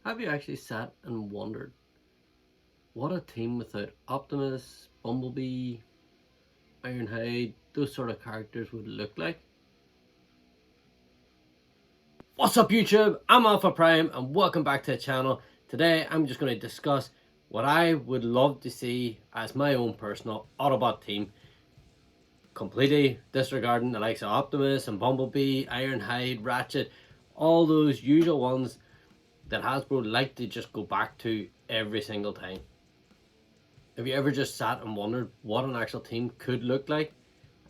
Have you actually sat and wondered what a team without Optimus, Bumblebee, Ironhide, those sort of characters would look like? What's up YouTube? I'm Alpha Prime and welcome back to the channel. Today I'm just going to discuss what I would love to see as my own personal Autobot team, completely disregarding the likes of Optimus and Bumblebee, Ironhide, Ratchet, all those usual ones that Hasbro like to just go back to every single time. Have you ever just sat and wondered what an actual team could look like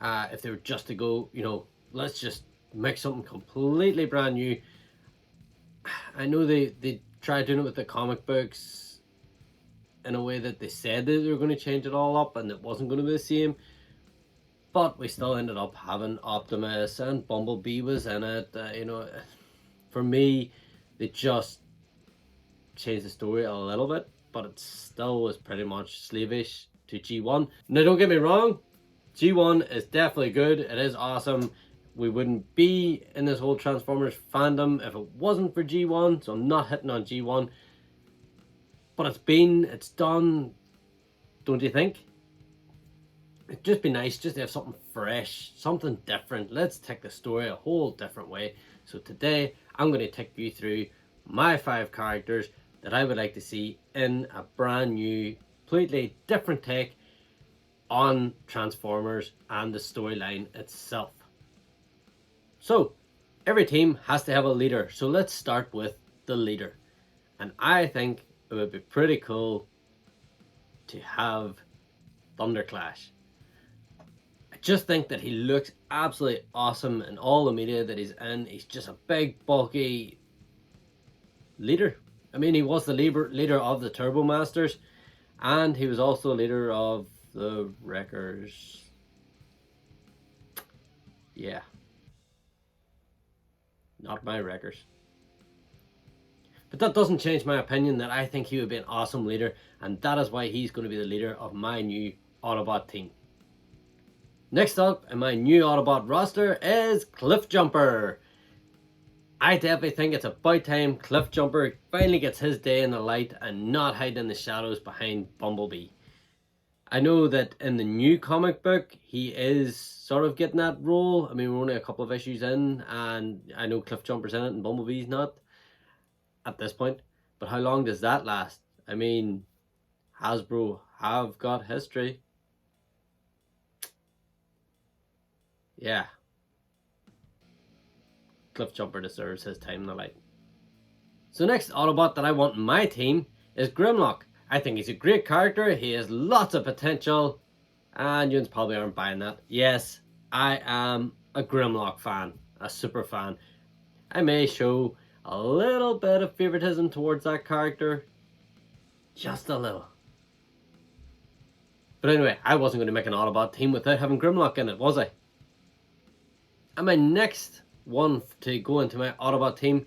if they were just to go, let's just make something completely brand new? I know they tried doing it with the comic books in a way that they said that they were going to change it all up and it wasn't going to be the same, but we still ended up having Optimus and Bumblebee was in it. For me, they just changed the story a little bit, but it still was pretty much slavish to G1. Now don't get me wrong, G1 is definitely good, it is awesome. We wouldn't be in this whole Transformers fandom if it wasn't for G1, so I'm not hitting on G1. But it's done, don't you think? It'd just be nice just to have something fresh, something different. Let's take the story a whole different way. So today, I'm going to take you through my 5 characters that I would like to see in a brand new, completely different take on Transformers and the storyline itself. So, every team has to have a leader, so let's start with the leader. And I think it would be pretty cool to have Thunderclash. I just think that he looks absolutely awesome in all the media that he's in. He's just a big, bulky leader. I mean, he was the leader of the Turbo Masters, and he was also leader of the Wreckers. Yeah. Not my Wreckers. But that doesn't change my opinion that I think he would be an awesome leader, and that is why he's going to be the leader of my new Autobot team. Next up in my new Autobot roster is Cliffjumper. I definitely think it's about time Cliffjumper finally gets his day in the light and not hiding in the shadows behind Bumblebee. I know that in the new comic book, he is sort of getting that role. I mean, we're only a couple of issues in, and I know Cliffjumper's in it and Bumblebee's not at this point. But how long does that last? I mean, Hasbro have got history. Yeah. Cliffjumper deserves his time in the light. So next Autobot that I want in my team is Grimlock. I think he's a great character, he has lots of potential, and you probably aren't buying that. Yes, I am a Grimlock fan, a super fan. I may show a little bit of favoritism towards that character, just a little. But anyway, I wasn't going to make an Autobot team without having Grimlock in it, was I? And my next one to go into my Autobot team,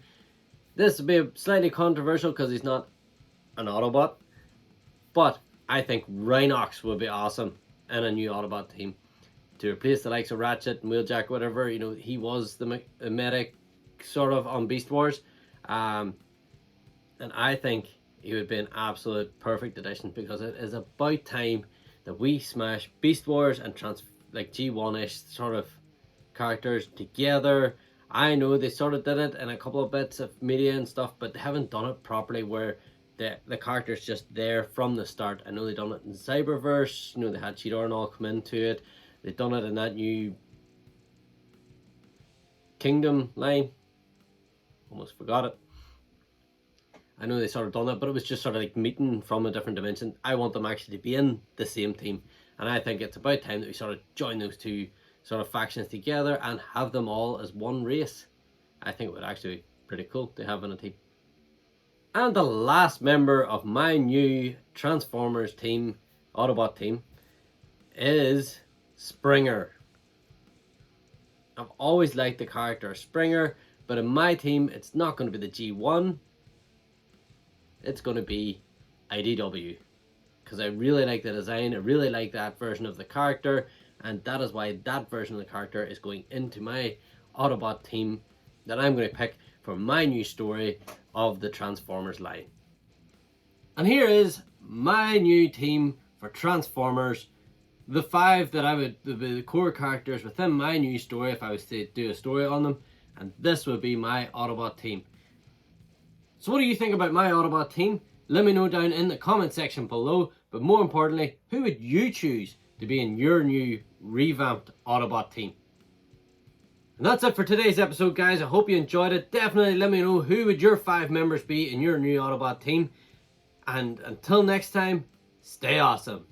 this will be slightly controversial because he's not an Autobot, but I think Rhinox would be awesome in a new Autobot team to replace the likes of Ratchet and Wheeljack, whatever. He was the medic sort of on Beast Wars, and I think he would be an absolute perfect addition because it is about time that we smash Beast Wars and like G1-ish sort of characters together. I know they sort of did it in a couple of bits of media and stuff, but they haven't done it properly where the character's just there from the start. I know they've done it in Cyberverse, they had Cheetor and all come into it. They've done it in that new Kingdom line. Almost forgot it. I know they sort of done that, but it was just sort of like meeting from a different dimension. I want them actually to be in the same team, and I think it's about time that we sort of join those two sort of factions together and have them all as one race. I think it would actually be pretty cool to have in a team. And the last member of my new Transformers team, Autobot team, is Springer. I've always liked the character Springer, but in my team, it's not going to be the G1. It's going to be IDW. Because I really like the design, I really like that version of the character, and that is why that version of the character is going into my Autobot team that I'm going to pick for my new story of the Transformers line. And here is my new team for Transformers. The five that I would be the core characters within my new story if I was to do a story on them. And this would be my Autobot team. So what do you think about my Autobot team? Let me know down in the comment section below. But more importantly, who would you choose to be in your new revamped Autobot team? And that's it for today's episode, guys. I hope you enjoyed it. Definitely let me know who would your 5 members be in your new Autobot team. And until next time, stay awesome.